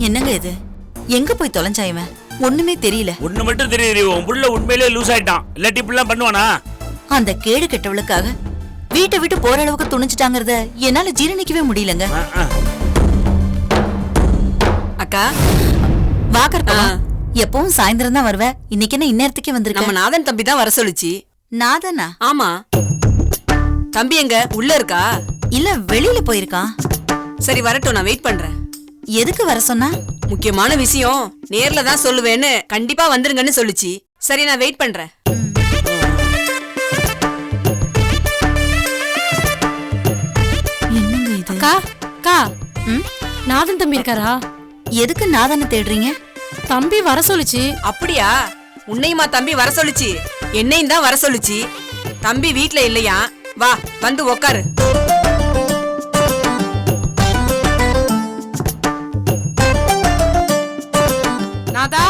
என்னங்க இது? எங்க போய் தொலைஞ்சா இவன்? ஒண்ணுமே தெரியல. ஒண்ணு மட்டும் தெரியுது, உன் புள்ள உண்மையிலேயே லூஸ் ஆயிட்டான். இல்லாட்டி இப்படிலாம் பண்ணுவானா? அந்த கேடு கெட்டவளுக்காக வீட்டை விட்டு போற அளவுக்கு துணிச்சிட்டாங்கறத என்னால ஜீரணிக்கவே முடியலங்க. அக்கா வாக்கறப்பா எப்பவும் சாயந்தரம் தான் வருவ. இன்னைக்கு என்ன இந்நேரத்துக்கே வந்திருக்க? நம்ம நாதன் தம்பி தான் வர சொல்லுச்சு. நாதனா? ஆமா. தம்பி எங்க உள்ள இருக்கா? இல்ல வெளியில போயிருக்கான். சரி வரட்டும், நான் வெயிட் பண்றேன். எதுக்கு வர சொன்னா? முக்கியமான விஷயம், நேர்ல தான் சொல்லுவேன்னு கண்டிப்பா வந்துருங்கன்னு சொல்லுச்சு. சரி நான் வெயிட் பண்றேன். என்னங்க இது? அக்கா அக்கா, நாதன் தம்பி இருக்காரா? எதுக்கு நாதனை தேடுறீங்க? தம்பி வர சொல்லுச்சு. அப்படியா? உன்னையுமா தம்பி வர சொல்லுச்சு? என்னையும் தான் வர சொல்லுச்சு. தம்பி வீட்ல இல்லையா? வா வந்து உக்காரு. நாதா,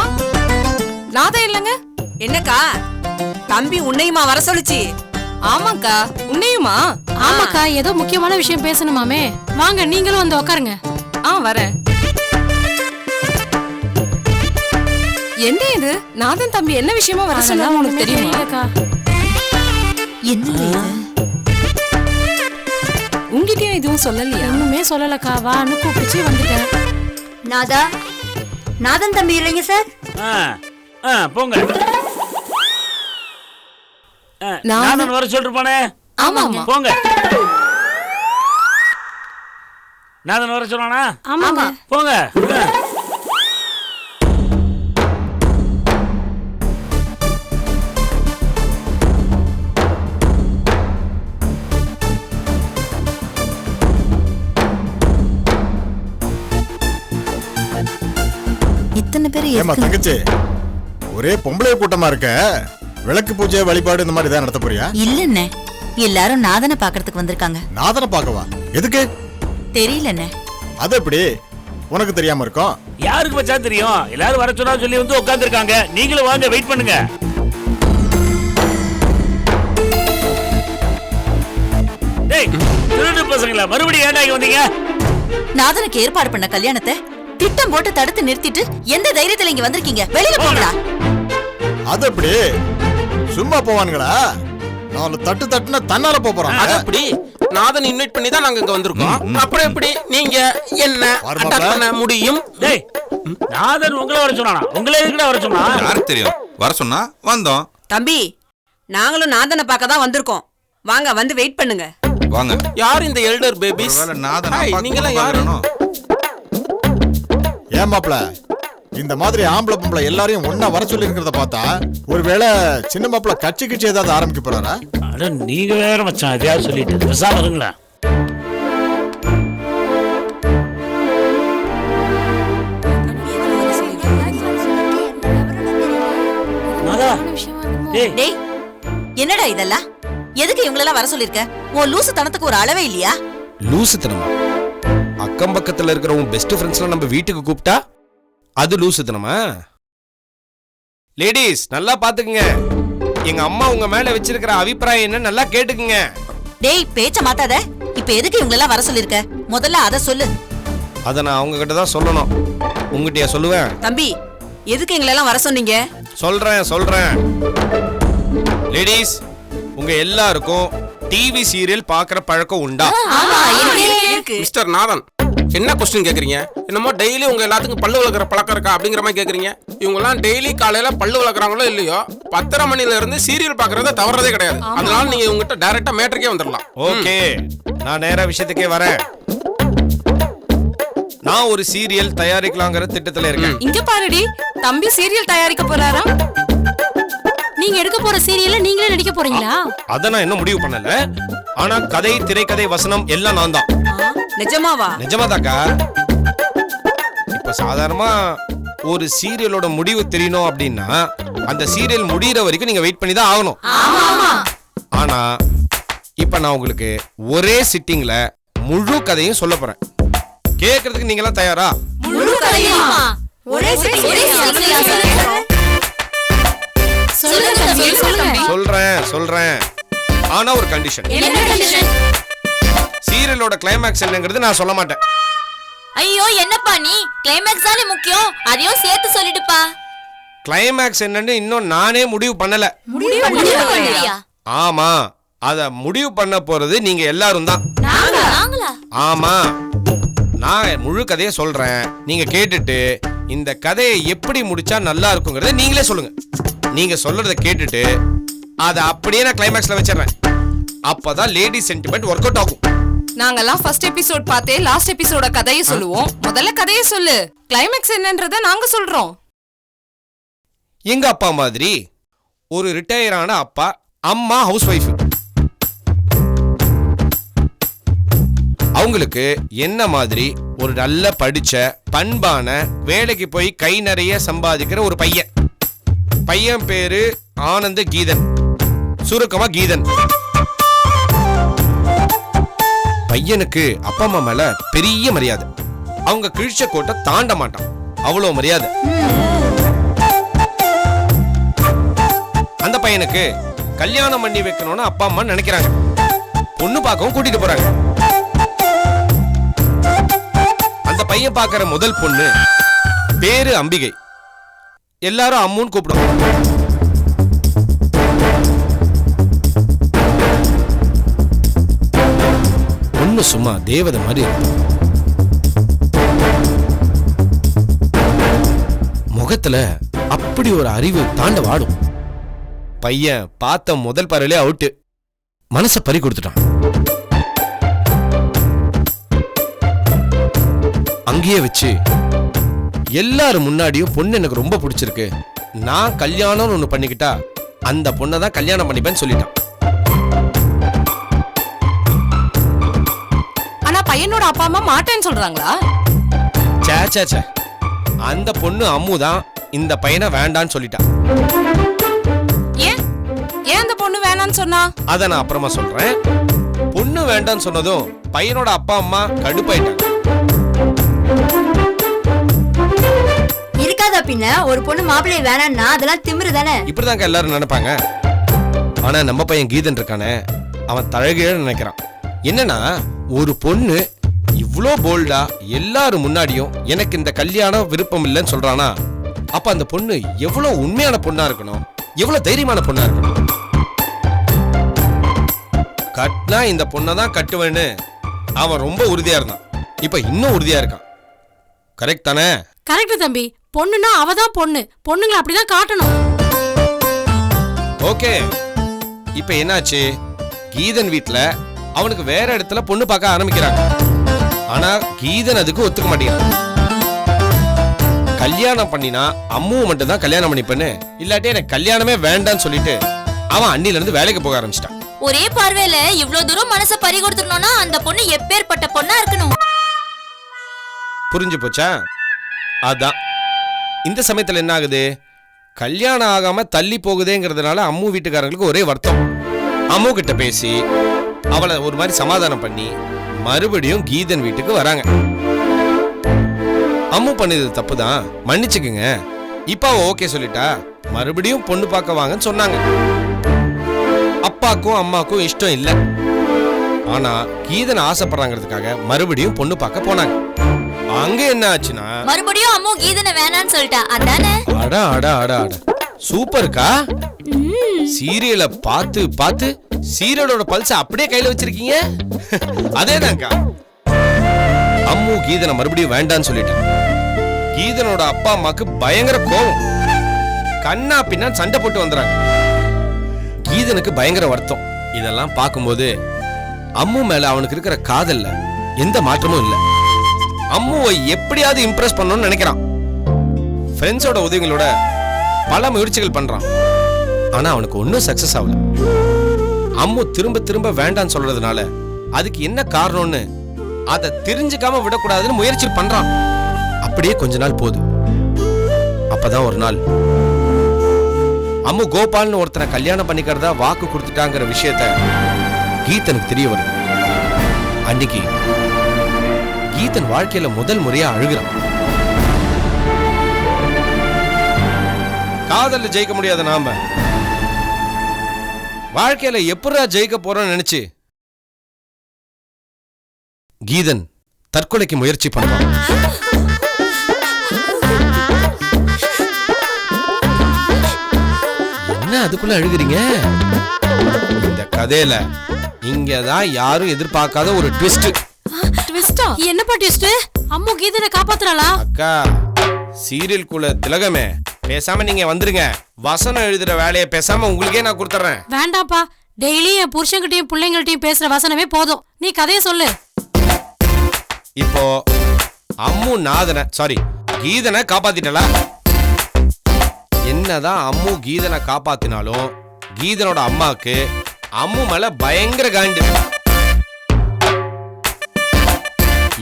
நாதா இல்லங்க. என்னக்கா, தம்பி உன்னையுமா வர சொல்லுச்சு? ஆமாக்கா, உன்னையுமா? ஆமாக்கா, ஏதோ முக்கியமான விஷயம் பேசணுமாமே. வாங்க நீங்களும் வந்து உக்காருங்க. வரேன். என்ன இது? நாதன் தம்பி என்ன விஷயமா வர சொன்னா உனக்கு தெரியுமா? என்னங்க இது? உங்ககிட்டயும் இதுவும் சொல்லலையா? ஒண்ணுமே சொல்லலக்கா. வான்னு கூப்பிடுச்சு வந்துட்டேன். நாதா, நாதன் தம்பி இல்லைங்க சார். போங்க. நாதன் வர சொல்லிருப்பானே. ஆமாமா போங்க. நாதன் வர சொன்னானா? ஆமாங்க போங்க. இத்தனை பேர் ஏமா தங்கச்சி, ஒரே பொம்பளை கூட்டமா இருக்க. விளக்கு பூஜை வழிபாடு இந்த மாதிரி தான் நடத்த போறியா? இல்லண்ணே, எல்லாரும் நாதனை பாக்குறதுக்கு வந்திருக்காங்க. நாதனை பார்க்கவா? எதுக்கு? தெரியலண்ணே. அது எப்படி உனக்கு தெரியாம இருக்கும்? யாருக்கு பச்சா தெரியும்? எல்லாரும் வர சொன்னா சொல்லி வந்து உட்கார்ந்துருக்காங்க. நீங்களும் வாங்க, வெயிட் பண்ணுங்க. டேய் திருடு பசங்களா, மறுபடியும் ஏன்டா இங்க வந்தீங்க? நாதனுக்கு ஏற்பாடு பண்ண கல்யாணத்தை திட்டம் போட்டு தடுத்து நிறுத்திட்டு எந்த தைரியத்துல இங்க வந்திருக்கீங்க? வெளியில போங்கடா. அது எப்படி சும்மா போவானுங்களா? நாலு தட்டு தட்டுனா தன்னால போறாங்க. அது எப்படி? நாதன் இன்வைட் பண்ணி தான் நாங்க இங்க வந்திருக்கோம். அப்புறம் எப்படி நீங்க என்ன அட்டாக் பண்ண முடியும்? டேய் நாதன் உங்களை வர சொன்னானா? உங்களே எதுக்குடா வர சொன்னா? யாருக்கு தெரியும்? வர சொன்னா வந்தோம். தம்பி, நாங்களும் நாதனை பார்க்க தான் வந்திருக்கோம். வாங்க வந்து வெயிட் பண்ணுங்க. வாங்க. யார் இந்த எல்டர் பேபிஸ்? நீங்க யாரு? ஏன் மாப்ள, இந்த மாதிரி ஆம்பளை பொம்பளை எல்லாரையும் ஒன்னா வர சொல்லி இருக்கிறத பார்த்தா ஒருவேளை சின்ன மாப்ள கட்சி கிட்சி ஏதாவது ஆரம்பிக்க போறாரா? அட நீங்க வேற மச்சான், எதையாவது சொல்லிட்டு பேசாம இருங்களா? டேய் என்னடா இதெல்லாம்? எதுக்கு இவங்களெல்லாம் வர சொல்லிருக்க? உன் லூசு தனத்துக்கு ஒரு அளவே இல்லையா? லூசுத்தனமா? அக்கம் பக்கத்துல இருக்கிற உன் பெஸ்ட் ஃப்ரெண்ட்ஸ்லாம் நம்ம வீட்டுக்கு கூப்பிட்டா அது லூசுத்தனமா? லேடிஸ் நல்லா பாத்துக்குங்க. எங்க அம்மா உங்க மேல வச்சிருக்கிற அபிப்பிராயம் என்ன நல்லா கேட்டுக்குங்க. டேய் பேச்ச மாத்தாத. இப்ப எதுக்கு இவங்களெல்லாம் வர சொல்லிருக்க? முதல்ல அத சொல்லு. அத நான் அவங்க கிட்ட தான் சொல்லணும். உங்ககிட்டயா சொல்லுவேன்? தம்பி, எதுக்கு எங்களை எல்லாம் வர சொன்னீங்க? சொல்றேன். லேடிஸ், உங்க எல்லாருக்கும் டிவி சீரியல் பாக்குற பழக்கம் உண்டா? மிஸ்டர் நாதன், என்ன கொஸ்டின் கேக்குறீங்க? என்னமோ டெய்லி உங்க எல்லாத்துக்கும் பல்லு விளக்குற பழக்கம் இருக்கா அப்படிங்கிற மாதிரி கேக்குறீங்க. இவங்க எல்லாம் டெய்லி காலையில பல்லு விளக்குறாங்களோ இல்லையோ 10:30 மணில இருந்து சீரியல் பாக்குறத தவறதே கிடையாது. அதனால நீங்க உங்ககிட்ட டைரக்டா மேட்டருக்கே வந்துடலாம். ஓகே, நான் நேரா விஷயத்துக்கே வரேன். நான் ஒரு சீரியல் தயாரிக்கலாங்கிற திட்டத்துல இருக்கேன். இங்க பாருடி, தம்பி சீரியல் தயாரிக்க போறாரா? நீங்க எடுக்க போற சீரியல்ல நீங்களே நடிக்க போறீங்களா? அத நான் இன்னும் முடிவு பண்ணல. ஆனா கதை, திரைக்கதை, வசனம் எல்லாம் நான் தான். நிஜமாவா? நிஜமாதாக்கா. இப்ப சாதாரணமா ஒரு சீரியலோட முடிவு தெரியணும் அப்படின்னா அந்த சீரியல் முடியிற வரைக்கும் நீங்க வெயிட் பண்ணி தான் ஆகணும். ஆனா இப்ப நான் உங்களுக்கு ஒரே சிட்டிங்ல முழு கதையும் சொல்ல போறேன். கேக்குறதுக்கு நீங்க எல்லாம் தயாரா? சொல்றேன். ஆனா ஒரு கண்டிஷன். சீரியலோட கிளைமாக்ஸ் என்னங்கிறது நான் சொல்ல மாட்டேன். ஐயோ என்னப்பா நீ கிளைமாக்ஸ் தானே முக்கியம், அதையும் சேர்த்து சொல்லிடுப்பா. கிளைமாக்ஸ் என்னன்னு இன்னும் நானே முடிவு பண்ணல. ஆமா, அத முடிவு பண்ண போறது நீங்க எல்லாரும் தான். ஆமா, நான் முழு கதையை சொல்றேன். நீங்க கேட்டுட்டு இந்த கதையை எப்படி முடிச்சா நல்லா இருக்குங்கிறத நீங்களே சொல்லுங்க. நீங்க சொல்றத கேட்டுட்டு அதை அப்படியே நான் கிளைமாக்ஸ்ல வச்சிடறேன். அப்பதான் லேடி சென்டிமெண்ட் ஒர்க் அவுட் ஆகும். நாங்கெல்லாம் ஃபர்ஸ்ட் எபிசோட் பார்த்தே லாஸ்ட் எபிசோட கதையை சொல்லுவோம். முதல்ல கதையை சொல்லு, கிளைமாக்ஸ் என்னன்றத நாங்க சொல்றோம். எங்க அப்பா மாதிரி ஒரு ரிட்டையர் ஆன அப்பா, அம்மா ஹவுஸ் ஒய்ஃப். அவங்களுக்கு என்ன மாதிரி ஒரு நல்ல படிச்ச பண்பான வேலைக்கு போய் கை நிறைய சம்பாதிக்கிற ஒரு பையன் பேரு ஆனந்த கீதன், சுருக்கமா கீதன். பையனுக்கு அப்பா அம்மா மேல பெரிய மரியாதை. அவங்க கிழிச்ச கோட்டை தாண்ட மாட்டான், அவ்வளவு மரியாதை. அந்த பையனுக்கு கல்யாணம் பண்ணி வைக்கணும்னு அப்பா அம்மா நினைக்கிறாங்க. பொண்ணு பார்க்கவும் கூட்டிட்டு போறாங்க. அந்த பையன் பார்க்கிற முதல் பொண்ணு பேரு அம்பிகை. எல்லாரும் அம்முன்னு கூப்பிடுவாங்க. பொண்ணு சும்மா தேவதை மாதிரி இருக்கும். முகத்துல அப்படி ஒரு அறிவு தாண்டவாடும். பையன் பார்த்த முதல் பார்வையிலே அவுட்டு. மனச பறி கொடுத்துட்டான். அங்கேயே வச்சு எல்லாரும் முன்னாடியும் பொண்ணு எனக்கு ரொம்ப பிடிச்சிருக்கு, நான் கல்யாணம்னு ஒண்ணு பண்ணிக்கிட்டா அந்த பொண்ணை தான் கல்யாணம் பண்ணிப்பேன்னு சொல்லிட்டான். ஆனா பையனோட அப்பா அம்மா மாட்டேன்னு சொல்றாங்களா? சே, அந்த பொண்ணு அம்மு தான் இந்த பையனை வேண்டான்னு சொல்லிட்டான். ஏன் அந்த பொண்ணு வேணான்னு சொன்னா? அத நான் அப்புறமா சொல்றேன். பொண்ணு வேண்டான்னு சொன்னதும் பையனோட அப்பா அம்மா கடுப்பாயிட்டாங்க. இருக்காதா பின்ன ஒரு பொண்ணு மாப்பிள்ளைய வேணான்னா அதெல்லாம் திமிரு தானே. இப்படிதாங்க எல்லாரும் நினைப்பாங்க. ஆனா நம்ம பையன் கீதன் இருக்கானே, அவன் தழகீழ நினைக்கிறான். என்னன்னா, ஒரு பொண்ணு இவ்ளோ போல்டா எல்லாரும் முன்னாடியும் எனக்கு இந்த கல்யாணம் விருப்பம் இல்லைன்னு சொல்றானா, அப்ப அந்த பொண்ணு எவ்வளவு உண்மையான பொண்ணா இருக்கணும், எவ்வளவு தைரியமான பொண்ணா இருக்கணும். கட்டினா இந்த பொண்ணை தான் கட்டுவேன்னு அவன் ரொம்ப உறுதியா இருந்தான். இப்ப இன்னும் உறுதியா இருக்கான். கரெக்ட் தானே? கரெக்ட் தம்பி. பொண்ணுனா அவதான் பொண்ணு, பொண்ணுங்களை அப்படிதான் காட்டணும். ஓகே, இப்ப என்னாச்சு? கீதன் வீட்ல அவனுக்கு வேற இடத்துல பொண்ணு பார்க்க ஆரம்பிக்கிறாங்க. ஆனா கீதன் அதுக்கு ஒத்துக்க மாட்டேங்கிறான். கல்யாணம் பண்ணினா அம்முவை மட்டும் தான் கல்யாணம் பண்ணிப்பேன்னு, இல்லாட்டி எனக்கு கல்யாணமே வேண்டான்னு சொல்லிட்டு அவன் அண்ணில இருந்து வேலைக்கு போக ஆரம்பிச்சிட்டான். ஒரே பார்வையில இவ்ளோ தூரம் மனச பறி கொடுத்துறணும்னா அந்த பொண்ணு எப்பேற்பட்ட பொண்ணா இருக்கணும். புரிஞ்சு போச்சா? அதான் இந்த சமயத்துல என்ன ஆகுது, கல்யாணம் ஆகாம தள்ளி போகுதேங்கிறதுனால அம்மு வீட்டுக்காரங்களுக்கு ஒரே வருத்தம். அம்மு கிட்ட பேசி அவளை ஒரு மாதிரி சமாதானம் பண்ணி மறுபடியும் கீதன் வீட்டுக்கு வராங்க. அம்மு பண்ணது தப்புதான், மன்னிச்சுக்குங்க. இப்ப ஓகே சொல்லிட்டா மறுபடியும் பொண்ணு பார்க்க வாங்கன்னு சொன்னாங்க. அப்பாக்கும் அம்மாக்கும் இஷ்டம் இல்ல. ஆனா கீதன் ஆசைப்படுறாங்கிறதுக்காக மறுபடியும் பொண்ணு பார்க்க போனாங்க. அங்க என்ன ஆச்சுன்னா, மறுபடியும் அம்மு கீதனை வேணான்னு சொல்லிட்டா. அதானே? அடா அடா அடா அடா, சூப்பர்க்கா. சீரியலை பார்த்து பார்த்து சீரியலோட பல்ஸ் அப்படியே கையில வச்சிருக்கீங்க. அதேதான்க்கா. அம்மு கீதனை மறுபடியும் வேண்டான்னு சொல்லிட்டான். கீதனோட அப்பா அம்மாக்கு பயங்கர கோபம். கண்ணா பின்னா சண்டை போட்டு வந்துறாங்க. கீதனுக்கு பயங்கர வருத்தம். இதெல்லாம் பார்க்கும்போது அம்மு மேல அவனுக்கு இருக்கிற காதல்ல எந்த மாற்றமும் இல்லை. அம்முவை எப்படியாவது இம்ப்ரெஸ் பண்ணணும்னு நினைக்கிறான். ஃப்ரெண்ட்ஸோட உதவிகளோட பல முயற்சிகள் பண்றான். ஆனா அவனுக்கு ஒன்னும் சக்சஸ் ஆகல. அம்மு திரும்ப திரும்ப வேண்டான்னு சொல்றதுனால அதுக்கு என்ன காரணம்னு அதை தெரிஞ்சுக்காம விடக்கூடாதுன்னு முயற்சி பண்றான். அப்படியே கொஞ்ச நாள் போகுது. அப்பதான் ஒரு நாள் அம்மு கோபால்னு ஒருத்தனை கல்யாணம் பண்ணிக்கிறதா வாக்கு கொடுத்துட்டாங்கிற விஷயத்த கீதனுக்கு தெரிய வருது. அன்னைக்கு கீதன் வாழ்க்கையில முதல் முறையா அழுகிறான். காதல்ல ஜெயிக்க முடியாத நாம வாழ்க்கையில எப்படா ஜெயிக்க போறோம்னு நினைச்சு கீதன் தற்கொலைக்கு முயற்சி பண்றான். என்ன அதுக்குள்ள அழுகுறீங்க? இந்த கதையில இங்கதான் யாரும் எதிர்பார்க்காத ஒரு ட்விஸ்ட். ட்விஸ்டா? என்னப்பா ட்விஸ்ட்? அம்மு கீதனை காப்பாத்துறாளா? அக்கா, சீரியல் குல திலகமே, பேசாம நீங்க வந்துருங்க. வசனம் எழுதுற வேலையை பேசாம உங்களுக்கே நான் கொடுத்துறேன். வேண்டாம்ப்பா, டெய்லி என் புருஷன்கிட்டயும் பிள்ளைங்கள்ட்டயும் பேசுற வசனமே போதும். நீ கதையை சொல்லு. இப்போ அம்மு நாதனை கீதனை காப்பாத்திட்டல. என்னதான் அம்மு கீதனை காப்பாத்தினாலும் கீதனோட அம்மாக்கு அம்மு மேல பயங்கர காண்டு.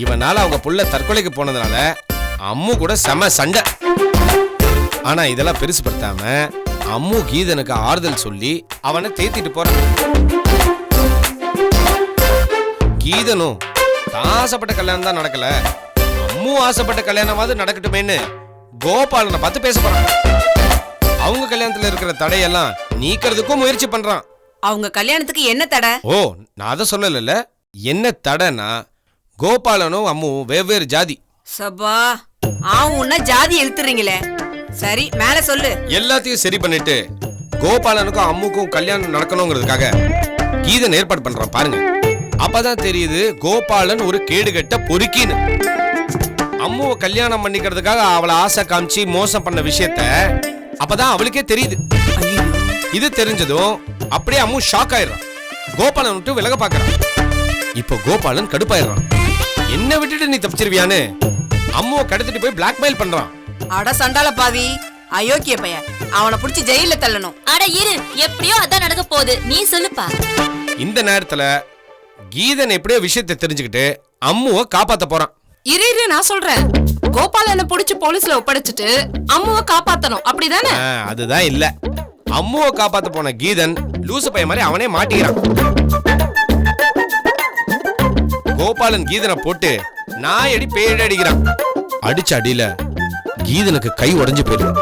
இவனால அவங்க புள்ள தற்கொலைக்கு போனதுனால அம்மு கூட செம சண்டை. ஆனா இதெல்லாம் பெருசுப்படுத்தாம அம்மு கீதனுக்கு ஆறுதல் சொல்லி அவனை தேத்திட்டு போறான். கீதனும் ஆசைப்பட்ட கல்யாணம் தான் நடக்கல, அம்மு ஆசைப்பட்ட கல்யாணமாவது நடக்கட்டுமேன்னு கோபாலனை பார்த்து பேச போறான். அவங்க கல்யாணத்துல இருக்கிற தடையெல்லாம் நீக்கிறதுக்கும் முயற்சி பண்றான். அவங்க கல்யாணத்துக்கு என்ன தடை? ஓ, நான் அதை சொல்லல. என்ன தடைனா கோபாலனும் அம்முவும் வெவ்வேறு ஜாதி. சபா, ஆவுன்னா ஜாதி எழுத்துறீங்களே. சரி, மேல சொல்லு. எல்லாத்தையும் சரி பண்ணிட்டு கோபாலனுக்கும் அம்முக்கும் கல்யாணம் நடக்கணுங்கிறதுக்காக கீதன் ஏற்பாடு பண்றான் பாருங்க. அப்பதான் தெரியுது கோபாலன் ஒரு கேடுகட்ட பொறுக்கின்னு. அம்முவை கல்யாணம் பண்ணிக்கிறதுக்காக அவளை ஆசை காமிச்சு மோசம் பண்ண விஷயத்த அப்பதான் அவளுக்கே தெரியுது. இது தெரிஞ்சதும் அப்படியே அம்மு ஷாக் ஆயிடுறான். கோபாலன் விட்டு விலக பாக்குறான். இப்போ கோபாலன் கடுப்பாயிடுறான். என்ன விட்டுட்டு நீ தப்பிச்சிருவியான்னு அம்முவை கடத்திட்டு போய் பிளாக்மெயில் பண்றான். அட சண்டால பாவி, அயோக்கிய பையன், அவனை புடிச்சு ஜெயில தள்ளணும். அட இரு, எப்படியோ அதான் நடக்க போகுது, நீ சொல்லுப்பா. இந்த நேரத்துல கீதன் எப்படியோ விஷயத்தை தெரிஞ்சுக்கிட்டு அம்முவை காப்பாத்த போறான். இரு, நான் சொல்றேன். கோபாலனை புடிச்சு போலீஸ்ல ஒப்படைச்சிட்டு அம்முவை காப்பாத்தணும், அப்படிதானே? அதுதான் இல்ல. அம்முவை காப்பாத்த போன கீதன் லூசு பையன் மாதிரி அவனே மாட்டிக்கிறான். கோபாலன் கீதனை போட்டு நாயடி பேயடி அடிக்கிறான். அடிச்ச அடியில கீதனுக்கு கை உடைஞ்சு போயிடுது.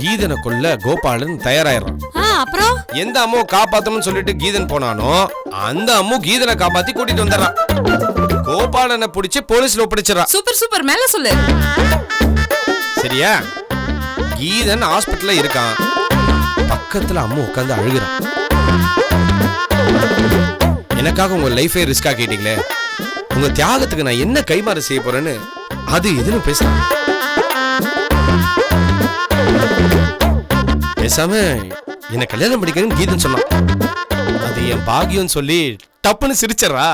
கீதனை கொல்ல கோபாலன் தயாராயிடுறான். அப்புறம் எந்த அம்முவை காப்பாத்தணும்னு சொல்லிட்டு கீதன் போனானோ அந்த அம்மு கீதனை காப்பாத்தி கூட்டிட்டு வந்துடுறான். கோபாலனை பிடிச்சு போலீஸ்ல ஒப்படைச்சிடறான். சூப்பர், மேல சொல்லு. சரியா? கீதன் ஹாஸ்பிட்டல்ல இருக்கான். பக்கத்துல அம்மு உட்கார்ந்து அழுகுறான். எனக்காக உங்க லைஃபே ரிஸ்க் ஆக்கிட்டீங்களே, உங்க தியாகத்துக்கு நான் என்ன கைமாறு செய்ய போறேன்னு அது எதுன்னு பேசுறேன். பேசாம என்ன கல்யாணம் பண்ணிக்கிறேன்னு கீதன் சொன்னான். அது என் பாகியம் சொல்லி டப்புன்னு சிரிச்சறா.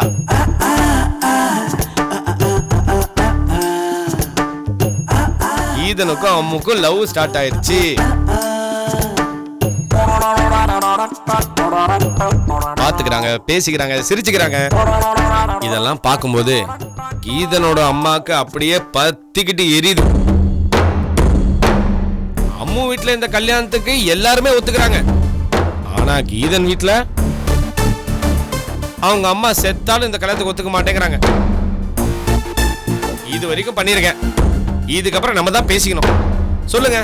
கீதனுக்கும் அம்முக்கும் லவ் ஸ்டார்ட் ஆயிடுச்சு. பாத்துக்கிறாங்க, பேசிக்கிறாங்க, சிரிச்சுக்கிறாங்க. இதெல்லாம் பார்க்கும்போது கீதனோட அம்மாக்கு அப்படியே பத்திக்கிட்டு எரியுது. அம்மு வீட்டுல இந்த கல்யாணத்துக்கு எல்லாருமே ஒத்துக்கிறாங்க. ஆனா கீதன் வீட்டுல அவங்க அம்மா செத்தாலும் இந்த கல்யாணத்துக்கு ஒத்துக்க மாட்டேங்கிறாங்க. இது வரைக்கும் பண்ணிருக்கேன், இதுக்கப்புறம் நம்ம தான் பேசிக்கணும். சொல்லுங்க,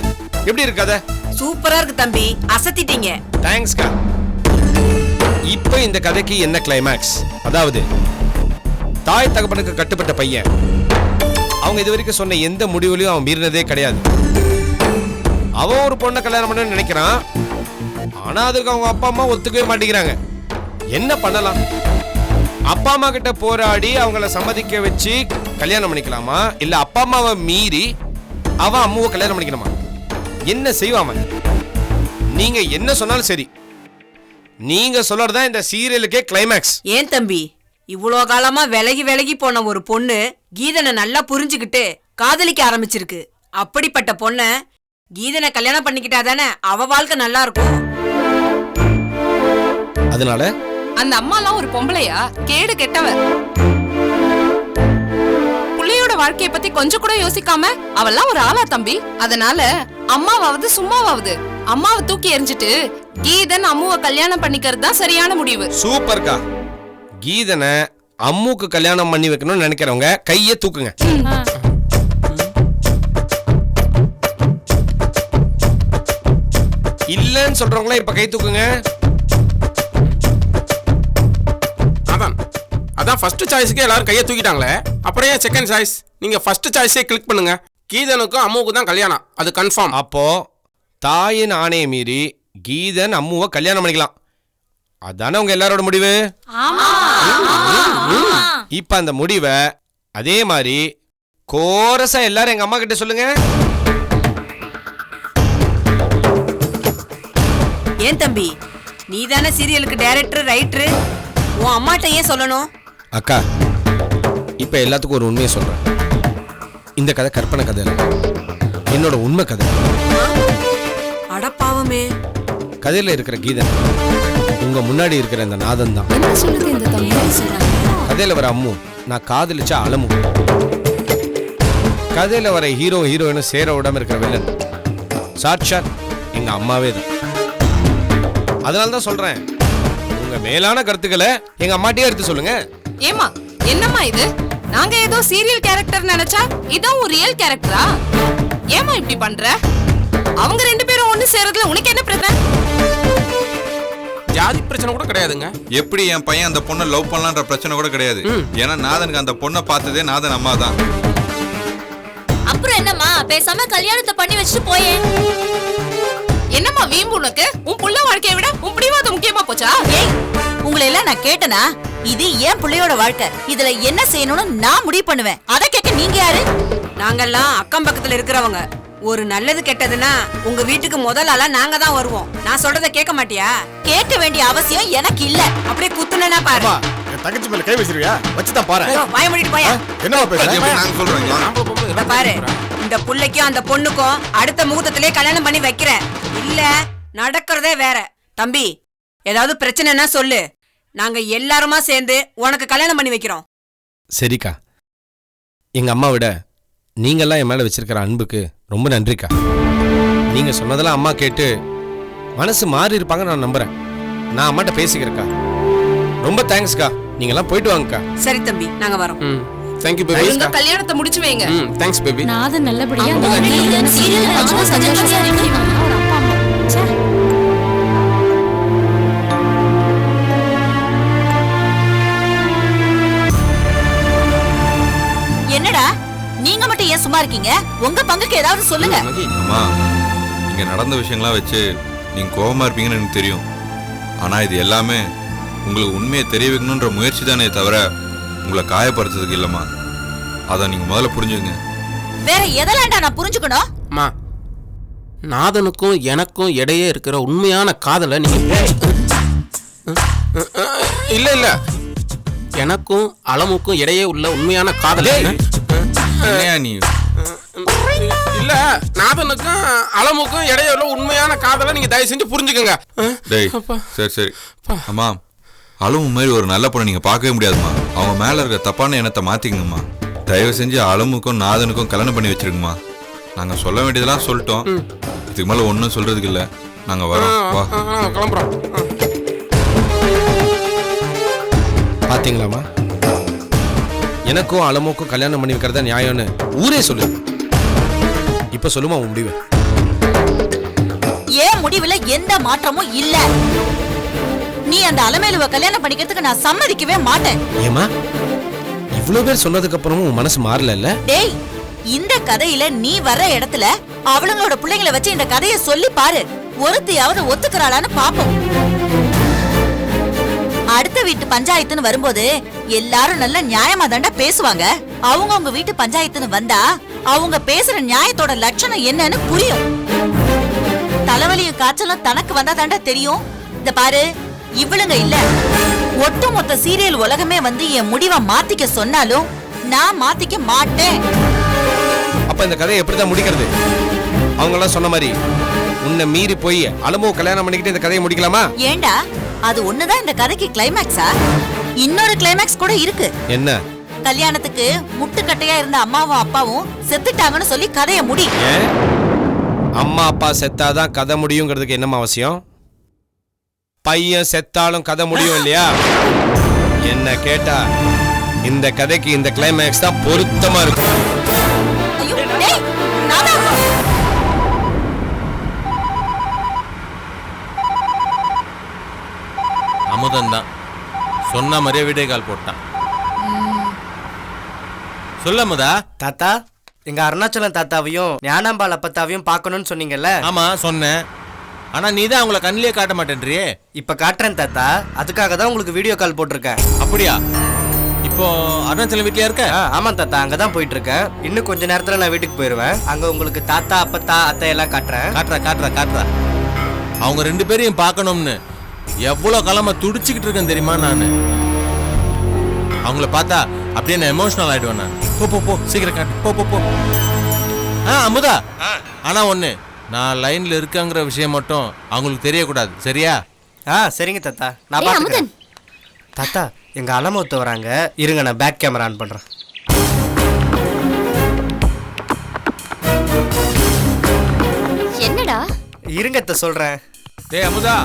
எப்படி இருக்காத? சூப்பரா இருக்கு தம்பி, அசத்திட்டீங்க. தேங்க்ஸ்கா. இப்போ இந்த கதைக்கு என்ன கிளைமேக்ஸ்? அதாவது தாய் தகப்பனுக்கு கட்டுப்பட்ட பையன் அவங்க இது வரைக்கும் சொன்ன எந்த முடிவுலையும் அவன் மீறினதே கிடையாது. அவன் ஒரு பொண்ணை கல்யாணம் பண்ண நினைக்கிறான். ஆனா அதுக்கு அவங்க அப்பா அம்மா ஒத்துக்கவே மாட்டேங்கிறாங்க. என்ன பண்ணலாம்? அப்பா அம்மா கிட்ட போராடி அவங்கள சம்மதிக்க வச்சு கல்யாணம் பண்ணிக்கலாமா, இல்ல அப்பா அம்மாவை மீறி அவன் அம்மாவை கல்யாணம் பண்ணிக்கணுமா? என்ன செய்வாம? நீங்க என்ன சொன்னாலும் சரி, நீங்க சொல்றதுதான் இந்த சீரியலுக்கே கிளைமேக்ஸ். ஏன் தம்பி, இவ்வளோ காலமா விலகி போன ஒரு பொண்ணு கீதனை நல்லா புரிஞ்சுக்கிட்டு காதலிக்க ஆரம்பிச்சிருக்கு. அப்படிப்பட்ட பொண்ண கீதனை கல்யாணம் பண்ணிக்கிட்டா தானே அவ வாழ்க்கை நல்லா இருக்கும். அதனால அந்த அம்மாலாம் ஒரு பொம்பளையா? கேடு கெட்டவ. புள்ளையோட வாழ்க்கைய பத்தி கொஞ்சம் கூட யோசிக்காம அவெல்லாம் ஒரு ஆளா தம்பி? அதனால அம்மாவாவது சும்மாவாவது அம்மாவை தூக்கி எறிஞ்சிட்டு கீதன் அம்முவை கல்யாணம் பண்ணிக்கிறது தான் சரியான முடிவு. சூப்பர்க்கா. கீதனை அம்முக்கு கல்யாணம் பண்ணி வைக்கணும்னு நினைக்கிறவங்க கையை தூக்குங்க. இல்லன்னு சொல்றவங்களா இப்ப கை தூக்குங்க. அதான் ஃபர்ஸ்ட் சாய்ஸ்க்கே எல்லாரும் கையை தூக்கிட்டாங்களே, அப்புறம் ஏன் செகண்ட் சாய்ஸ்? நீங்க ஃபர்ஸ்ட் சாய்ஸே கிளிக் பண்ணுங்க. கீதனுக்கும் அம்முவுக்கும் தான் கல்யாணம், அது கன்ஃபார்ம். அப்போ தாயின் ஆணையை மீறி கீதன் அம்முவை கல்யாணம் பண்ணிக்கலாம், அதானே உங்க எல்லாரோட முடிவு? இப்ப அந்த முடிவை அதே மாதிரி கோரஸா எல்லாரும் எங்க அம்மா கிட்ட சொல்லுங்க. ஏன் தம்பி, நீ தானே சீரியலுக்கு டைரக்டர் ரைட்டர், உன் அம்மாட்ட ஏன் சொல்லணும்? அக்கா, இப்ப எல்லாத்துக்கும் ஒரு உண்மையை சொல்றேன். இந்த கதை கற்பனை கதை இல்ல, என்னோட உண்மை கதை. அடப்பாவமே. கதையில இருக்கிற கீதன் உங்க முன்னாடி இருக்கிற இந்த நாதன் தான். என்ன சொல்லுது இந்த தம்பி? கதையில வர அம்மு நான் காதலிச்ச அலமு. கதையில வர ஹீரோ ஹீரோயினும் சேர விடாம இருக்கிற வில்லன் சாட்சாத் எங்க அம்மாவே தான். அதனால தான் சொல்றேன், உங்க மேலான கருத்துக்களை எங்க அம்மாட்டே எடுத்து சொல்லுங்க. ஏமா என்னம்மா இது? நாங்க ஏதோ சீரியல் கேரக்டர் நினைச்சா இதுவும் ஒரு ரியல் கேரக்டரா? ஏமா இப்படி பண்ற? அவங்க ரெண்டு பேரும் ஒண்ணு சேர்றதுல உனக்கு என்ன பிரச்சனை? ஜாதி பிரச்சனை கூட கிடையாதுங்க. எப்படி என் பையன் அந்த பொண்ணை லவ் பண்ணலான்ற பிரச்சனை கூட கிடையாது. ஏன்னா நாதனுக்கு அந்த பொண்ணை பார்த்ததே நாதன் அம்மா தான். அப்புறம் என்னம்மா, பேசாம கல்யாணத்தை பண்ணி வச்சுட்டு போயே. என்னம்மா வீம்பு உனக்கு? உன் புள்ள வாழ்க்கையை விட உன் பிடிவாதம் முக்கியமா போச்சா? ஏய், உங்களை எல்லாம் நான் கேட்டனா? இது ஏன் பிள்ளையோட வாழ்க்கை, இதுல என்ன செய்யணும்னு நான் முடிவு பண்ணுவேன். அத கேட்க நீங்க யாரு? நாங்கெல்லாம் அக்கம் பக்கத்துல இருக்கிறவங்க. ஒரு நல்லது கெட்டதுன்னா உங்க வீட்டுக்கு முதல் ஆளா நாங்க தான் வருவோம். நான் சொல்றத கேட்க மாட்டியா? கேட்க வேண்டிய அவசியம் எனக்கு இல்ல. அப்படியே குத்துனா பாரு. என் தங்கச்சி மேல கை வச்சிருவியா? வச்சுதான் பாரு. வாய மூடிட்டு போயா. என்னவா பேசுற? நாங்க சொல்றோம். இத பாரு, இந்த புள்ளைக்கும் அந்த பொண்ணுக்கும் அடுத்த முகூர்த்தத்திலே கல்யாணம் பண்ணி வைக்கிறேன். இல்ல நடக்கிறதே வேற. தம்பி, ஏதாவது பிரச்சனைனா சொல்லு, நாங்க எல்லாருமா சேர்ந்து உனக்கு கல்யாணம் பண்ணி வைக்கிறோம். சரிக்கா, எங்க அம்மா விட நீங்கெல்லாம் என் மேல வச்சிருக்கிற அன்புக்கு ரொம்ப நன்றிக்கா. நீங்க சொன்னதெல்லாம் அம்மா கேட்டு மனசு மாறி இருப்பாங்க நான் நம்புறேன். நான் அம்மாட்ட பேசிக்கிறேக்கா. ரொம்ப தேங்க்ஸ்க்கா. நீங்க எல்லாம் போயிட்டு வாங்கக்கா. சரி தம்பி, நாங்க வரோம். Thank you baby. உங்க கல்யாணத்தை முடிச்சு வைங்க. Thanks baby. நாதன் நல்லபடியா என்னடா நீங்க மட்டும் ஏன் சும்மா இருக்கீங்க? உங்க பங்குக்கு ஏதாவது சொல்லுங்க. அம்மா, இங்க நடந்த விஷயங்கள்லாம் வச்சு நீங்க கோபமா இருப்பீங்கன்னு எனக்கு தெரியும். ஆனா இது எல்லாமே உங்களுக்கு உண்மையை தெரிய வைக்கணுன்ற முயற்சி தானே தவிர உங்களை காயப்படுத்துறதுக்கு இல்லம்மா. அத நீங்க முதல்ல புரிஞ்சுங்க. வேற எதெல்லாம்டா நான் புரிஞ்சுக்கணும்? அம்மா, நாதனுக்கும் எனக்கும் இடையே இருக்கிற உண்மையான காதலை நீங்க இல்ல இல்ல எனக்கும் அலமுக்கும் இடையே உள்ள உண்மையான காதலை என்னையா நீ? இல்ல, நாதனுக்கும் அலமுக்கும் இடையே உள்ள உண்மையான காதலை நீங்க தயவு செஞ்சு புரிஞ்சுக்கங்க. டேய், சரி சரி. அம்மா, அலமு மாதிரி ஒரு நல்ல பொண்ணை நீங்க பார்க்கவே முடியாதுமா. அவங்க மேல இருக்க தப்பான எண்ணத்தை மாத்திக்கங்கம்மா. தயவு செஞ்சு அலமுக்கும் நாதனுக்கும் கல்யாணம் பண்ணி வச்சிருக்கோம்மா. நாங்க சொல்ல வேண்டியதெல்லாம் சொல்லிட்டோம். இதுக்கு மேல ஒன்றும் சொல்றதுக்கு இல்ல. நாங்க வரோம். வா, கிளம்புறோம். பாத்தீங்களாமா, எனக்கும் அலமுக்கும் கல்யாணம் பண்ணி வைக்கிறதா நியாயம்னு ஊரே சொல்லு. இப்ப சொல்லுமா உன் முடிவு? ஏன் முடிவுல எந்த மாற்றமும் இல்ல. நீ அந்த அலமேலுவ கல்யாணம் பண்ணிக்கிறதுக்கு நான் சம்மதிக்கவே மாட்டேன். ஏமா, இவ்வளவு பேர் சொன்னதுக்கு அப்புறமும் உன் மனசு மாறல இல்ல? டேய், இந்த கதையில நீ வர்ற இடத்துல அவளுங்களோட பிள்ளைங்களை வச்சு இந்த கதையை சொல்லி பாரு. ஒருத்தையாவது ஒத்துக்கிறாளான்னு பாப்போம். அடுத்த வீட்டு பஞ்சாயத்துன்னு வரும்போது எல்லாரும் நல்ல நியாயமா தாண்டா பேசுவாங்க. அவங்க உங்க வீட்டு பஞ்சாயத்துன்னு வந்தா அவங்க பேசுற நியாயத்தோட லட்சணம் என்னன்னு புரியும். தலைவலியும் காய்ச்சலும் தனக்கு வந்தா தாண்டா தெரியும். இந்த பாரு, இவளுங்க இல்ல, ஒட்டுமொத்த சீரியல் உலகமே வந்து என் முடிவை மாத்திக்க சொன்னாலும் நான் மாத்திக்க மாட்டேன். அப்ப இந்த கதையை எப்படிதான் முடிக்கிறது? அவங்க எல்லாம் சொன்ன மாதிரி உன்னை மீறி போய் அலமோ கல்யாணம் பண்ணிக்கிட்டு இந்த கதையை முடிக்கலாமா? ஏண்டா, அது ஒண்ணுதான் இந்த கதைக்கு கிளைமேக்ஸா? இன்னொரு கிளைமேக்ஸ் கூட இருக்கு. என்ன? கல்யாணத்துக்கு முட்டுக்கட்டையா இருந்த அம்மாவும் அப்பாவும் செத்துட்டாங்கன்னு சொல்லி கதைய முடி. ஏன் அம்மா அப்பா செத்தாதான் கதை முடியுங்கிறதுக்கு என்னமா அவசியம்? பையன் செத்தாலும் கதை முடியும் இல்லையா? என்ன கேட்டா இந்த கதைக்கு இந்த கிளைமேக்ஸ் தான் பொருத்தமா இருக்கும். ஐயோ, டேய், நாதா. அமுதன் தான் சொன்ன மாதிரியே வீடியோ கால் போட்டான். சொல்ல அமுதா. தாத்தா, எங்க அருணாச்சலம் தாத்தாவையும் ஞானாம்பாள் அப்பத்தாவையும் பார்க்கணும்னு சொன்னீங்கல்ல? ஆமா சொன்னேன். ஆனா நீ தான் அவங்கள கண்ணிலே காட்ட மாட்டேன்றியே. இப்ப காட்டுறேன் தாத்தா. அதுக்காக தான் உங்களுக்கு வீடியோ கால் போட்டிருக்கேன். அப்படியா? இப்போ அருணாச்சலம் வீட்லயா இருக்க? ஆமா தாத்தா, அங்கதான் போயிட்டு இருக்கேன். இன்னும் கொஞ்ச நேரத்துல நான் வீட்டுக்கு போயிருவேன். அங்க உங்களுக்கு தாத்தா அப்பத்தா அத்தை எல்லாம் காட்டுறேன். காட்டுறா. அவங்க 2 பேரையும் பார்க்கணும்னு எவ்வளவு காலமா துடிச்சுக்கிட்டு இருக்கேன் தெரியுமா நானு. அவங்கள பார்த்தா அப்படியே நான் எமோஷனல் ஆயிடுவேன் நான். போ சீக்கிரம் காட்டு. போ. அமுதா, ஆனா ஒண்ணு, நான் லைன்ல இருக்கங்கிற விஷயம் மட்டும் அவங்களுக்கு தெரியக்கூடாது, சரியா? சரிங்க தாத்தா, நான் பாத்துக்கிறேன். தாத்தா, எங்க அலமூத்து வராங்க, இருங்க நான் பேக் கேமரா ஆன் பண்றேன். என்னடா? இருங்க அத்தை சொல்றேன். டேய் அமுதா.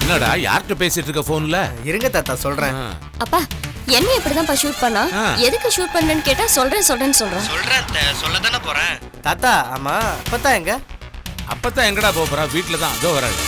என்னடா யார்கிட்ட பேசிட்டு இருக்க போன்ல? இருங்க தாத்தா சொல்றேன். அப்பா, என்ன இப்படிதான் ஷூட் பண்ணா? எதுக்கு ஷூட் பண்ணேன்னு கேட்டா சொல்றேன்னு சொல்றேன். சொல்லதானே போறேன். தாத்தா, ஆமா அப்பத்தா எங்க? அப்பதான் எங்கடா போறா? வீட்டுல தான், அதோ வராங்க.